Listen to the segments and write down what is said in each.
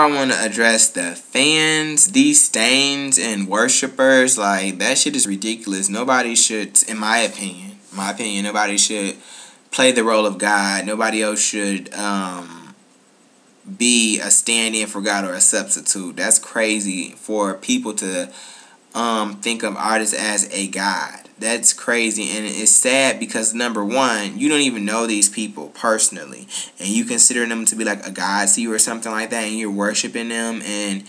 I want to address the fans, these stains and worshipers. Like, that shit is ridiculous. Nobody should, in my opinion, nobody should play the role of God. Nobody else should be a stand-in for God or a substitute. That's crazy for people to think of artists as a god. That's crazy, and it's sad because number one, you don't even know these people personally, and you consider them to be like a god to you or something like that, and you're worshiping them, and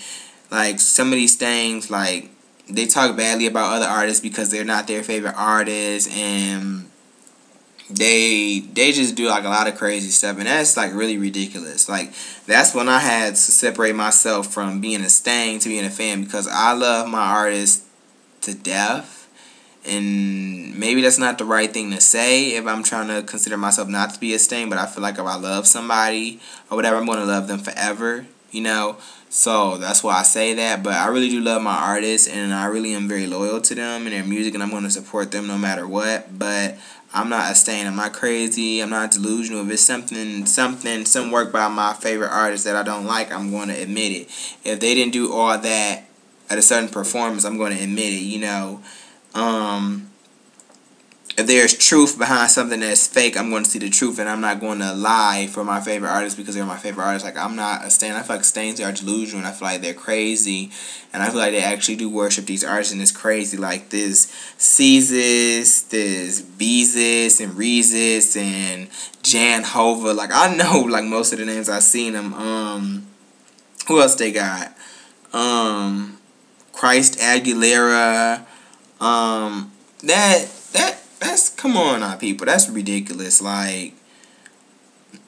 like some of these things, like they talk badly about other artists because they're not their favorite artists, and they just do like a lot of crazy stuff, and that's like really ridiculous. Like, that's when I had to separate myself from being a stain to being a fan, because I love my artists to death. And maybe that's not the right thing to say if I'm trying to consider myself not to be a stain, but I feel like if I love somebody or whatever, I'm going to love them forever, you know? So that's why I say that. But I really do love my artists, and I really am very loyal to them and their music, and I'm going to support them no matter what. But I'm not a stain. I'm not crazy. I'm not delusional. If it's some work by my favorite artist that I don't like, I'm going to admit it. If they didn't do all that at a certain performance, I'm going to admit it, you know? If there's truth behind something that's fake, I'm going to see the truth, and I'm not going to lie for my favorite artists because they're my favorite artists. Like, I'm not a stain. I feel like stains are delusional, and I feel like they're crazy, and I feel like they actually do worship these artists, and it's crazy. Like, this Ceases, this Beezus, and Reezus, and Jan Hova. Like, I know, like, most of the names I've seen them. Who else they got? Christ Aguilera. That's come on now, people. That's ridiculous. Like,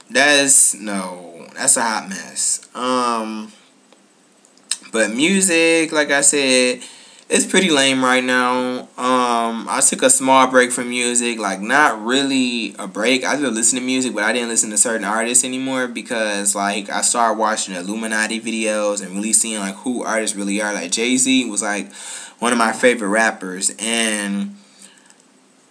that's a hot mess. But music, like I said, it's pretty lame right now. I took a small break from music, like not really a break. I still listen to music, but I didn't listen to certain artists anymore because like I started watching Illuminati videos and really seeing like who artists really are. Like Jay-Z was like one of my favorite rappers, and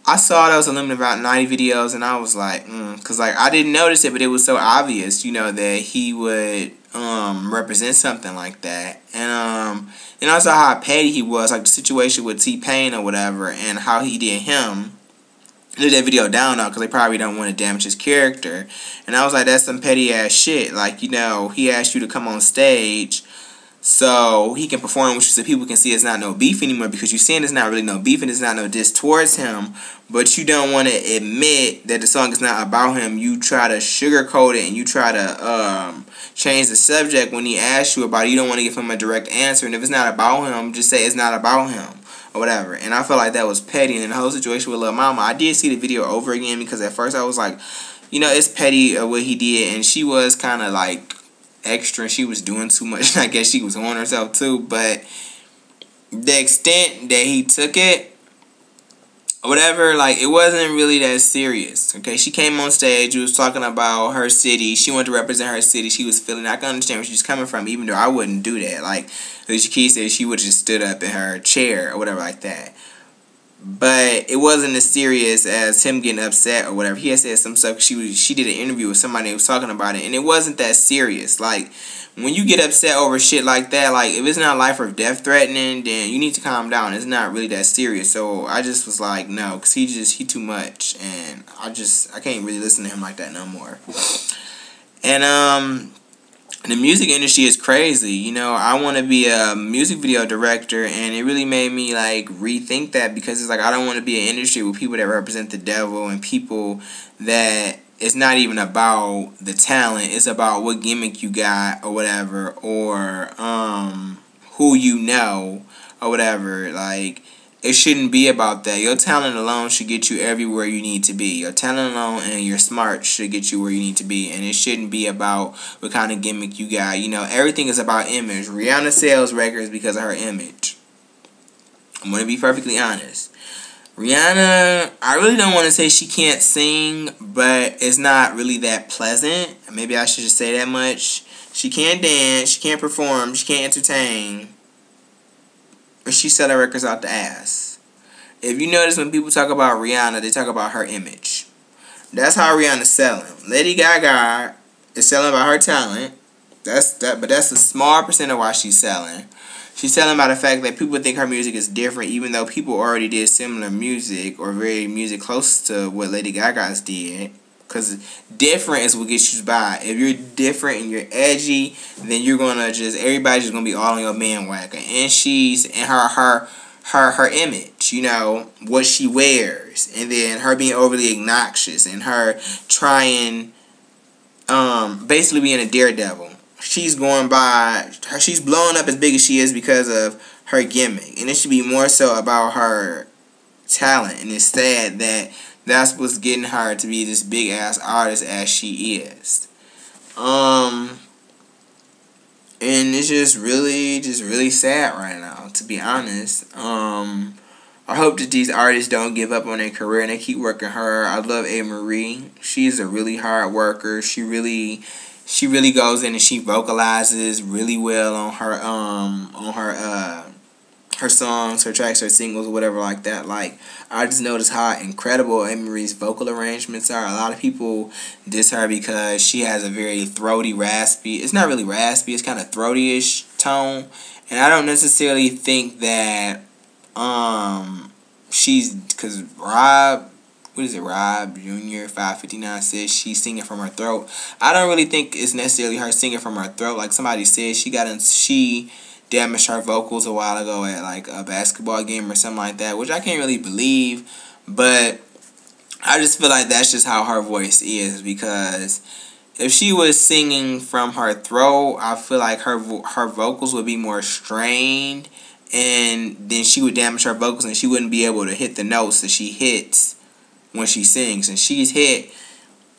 I saw those Illuminati videos, and I was like, because like I didn't notice it, but it was so obvious, you know, that he would represent something like that, and I saw how petty he was, like the situation with T-Pain or whatever, and how he did him. I did that video down though, because they probably don't want to damage his character, and I was like, that's some petty ass shit. Like, you know, he asked you to come on stage so he can perform, which so people can see it's not no beef anymore, because you're saying it's not really no beef and it's not no diss towards him, but you don't want to admit that the song is not about him. You try to sugarcoat it, and you try to change the subject when he asks you about it. You don't want to give him a direct answer, and if it's not about him, just say it's not about him or whatever. And I felt like that was petty. And the whole situation with Lil Mama, I did see the video over again, because at first I was like, you know, it's petty what he did, and she was kind of like extra, and she was doing too much, and I guess she was on herself too, but the extent that he took it or whatever, like, it wasn't really that serious. Okay, she came on stage, she was talking about her city, she wanted to represent her city, she was feeling, I can understand where she's coming from, even though I wouldn't do that. Like Alicia Keys said, she would have just stood up in her chair or whatever like that. But it wasn't as serious as him getting upset or whatever. He had said some stuff. She did an interview with somebody who was talking about it, and it wasn't that serious. Like, when you get upset over shit like that, like, if it's not life or death threatening, then you need to calm down. It's not really that serious. So I just was like, no, because he too much, and I can't really listen to him like that no more. And the music industry is crazy. You know, I want to be a music video director, and it really made me like rethink that, because it's like I don't want to be an industry with people that represent the devil, and people that it's not even about the talent, it's about what gimmick you got or whatever, or who you know or whatever. Like, it shouldn't be about that. Your talent alone should get you everywhere you need to be. Your talent alone and your smart should get you where you need to be. And it shouldn't be about what kind of gimmick you got. You know, everything is about image. Rihanna sells records because of her image. I'm going to be perfectly honest. Rihanna, I really don't want to say she can't sing, but it's not really that pleasant. Maybe I should just say that much. She can't dance, she can't perform, she can't entertain. But she's selling records out the ass. If you notice, when people talk about Rihanna, they talk about her image. That's how Rihanna's selling. Lady Gaga is selling by her talent. But that's a small percent of why she's selling. She's selling by the fact that people think her music is different, even though people already did similar music or very music close to what Lady Gaga's did. Because different is what gets you by. If you're different and you're edgy, then you're gonna everybody's just gonna be all on your bandwagon. And she's and her image, you know, what she wears, and then her being overly obnoxious and her trying, basically being a daredevil. She's blowing up as big as she is because of her gimmick, and it should be more so about her talent. And it's sad that that's what's getting her to be this big ass artist as she is. And it's just really sad right now, to be honest. I hope that these artists don't give up on their career and they keep working hard. I love Amerie. She's a really hard worker. She really goes in and she vocalizes really well on her songs, her tracks, her singles, or whatever like that. Like, I just noticed how incredible Amerie's vocal arrangements are. A lot of people diss her because she has a very throaty, raspy. It's not really raspy. It's kind of throaty-ish tone, and I don't necessarily think that because Rob Jr. 559 says she's singing from her throat. I don't really think it's necessarily her singing from her throat. Like somebody said, she damaged her vocals a while ago at like a basketball game or something like that, which I can't really believe, but I just feel like that's just how her voice is, because if she was singing from her throat, I feel like her vocals would be more strained, and then she would damage her vocals and she wouldn't be able to hit the notes that she hits when she sings. And she's hit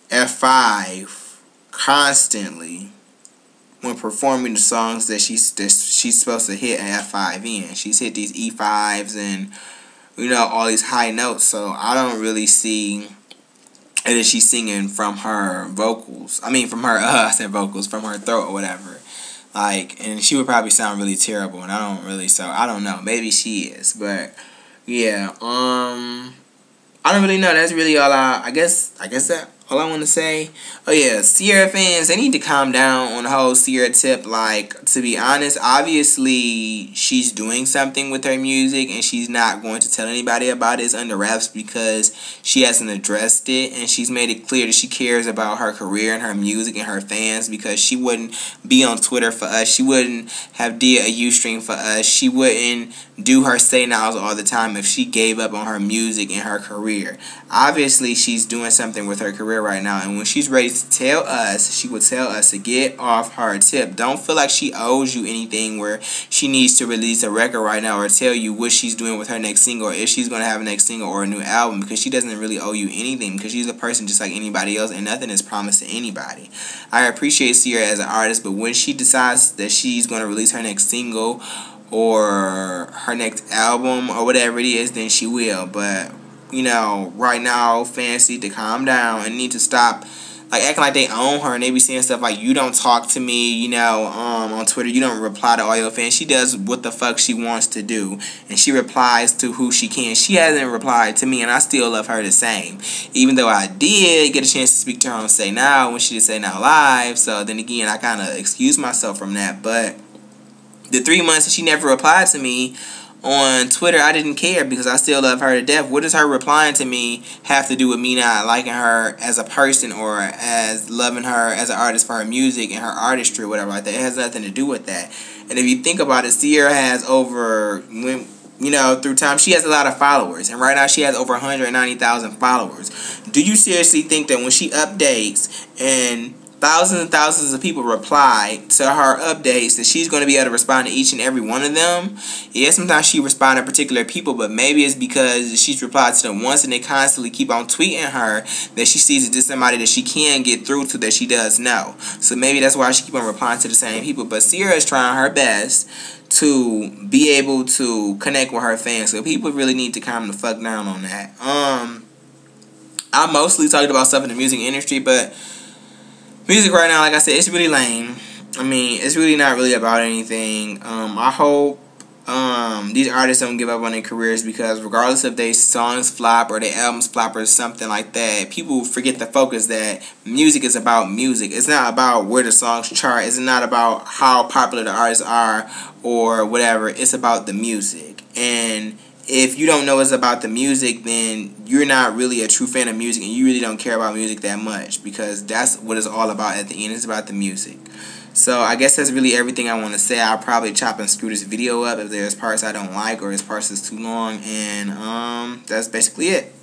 F5 constantly when performing the songs that she's supposed to hit an F5 in. She's hit these E5s and, you know, all these high notes. So I don't really see that she's singing from her vocals. I mean, from her, I said vocals, from her throat or whatever. Like, and she would probably sound really terrible, and I don't know. Maybe she is, but yeah, I don't really know. That's really all I guess that all I want to say. Oh yeah, Ciara fans, they need to calm down on the whole Ciara tip. Like, to be honest, obviously she's doing something with her music and she's not going to tell anybody about it. It's under wraps because she hasn't addressed it, and she's made it clear that she cares about her career and her music and her fans, because she wouldn't be on Twitter for us. She wouldn't have did a Ustream for us. She wouldn't do her say nows all the time if she gave up on her music and her career. Obviously she's doing something with her career right now, and when she's ready to tell us, she would tell us to get off her tip. Don't feel like she owes you anything where she needs to release a record right now or tell you what she's doing with her next single, or if she's going to have a next single or a new album, because she doesn't really owe you anything, because she's a person just like anybody else and nothing is promised to anybody. I appreciate Ciara as an artist, but when she decides that she's going to release her next single or her next album or whatever it is, then she will. But, you know, right now fans need to calm down and need to stop like acting like they own her, and they be saying stuff like, you don't talk to me, you know, on Twitter, you don't reply to all your fans. She does what the fuck she wants to do, and she replies to who she can. She hasn't replied to me, and I still love her the same, even though I did get a chance to speak to her on Say Now when she did Say Now Live. So then again, I kind of excused myself from that. But the 3 months that she never replied to me on Twitter, I didn't care, because I still love her to death. What does her replying to me have to do with me not liking her as a person or as loving her as an artist for her music and her artistry or whatever like that? It has nothing to do with that. And if you think about it, Ciara has through time, she has a lot of followers, and right now she has over 190,000 followers. Do you seriously think that when she updates and thousands and thousands of people reply to her updates, that she's going to be able to respond to each and every one of them? Yeah, sometimes she responds to particular people, but maybe it's because she's replied to them once and they constantly keep on tweeting her that she sees it as somebody that she can get through to, that she does know. So maybe that's why she keep on replying to the same people. But Ciara is trying her best to be able to connect with her fans. So people really need to calm the fuck down on that. I mostly talked about stuff in the music industry, but music right now, like I said, it's really lame. I mean, it's really not really about anything. I hope these artists don't give up on their careers because regardless if their songs flop or their albums flop or something like that, people forget to focus that music is about music. It's not about where the songs chart. It's not about how popular the artists are or whatever. It's about the music. And if you don't know it's about the music, then you're not really a true fan of music and you really don't care about music that much, because that's what it's all about at the end. It's about the music. So I guess that's really everything I want to say. I'll probably chop and screw this video up if there's parts I don't like or if parts is too long, and that's basically it.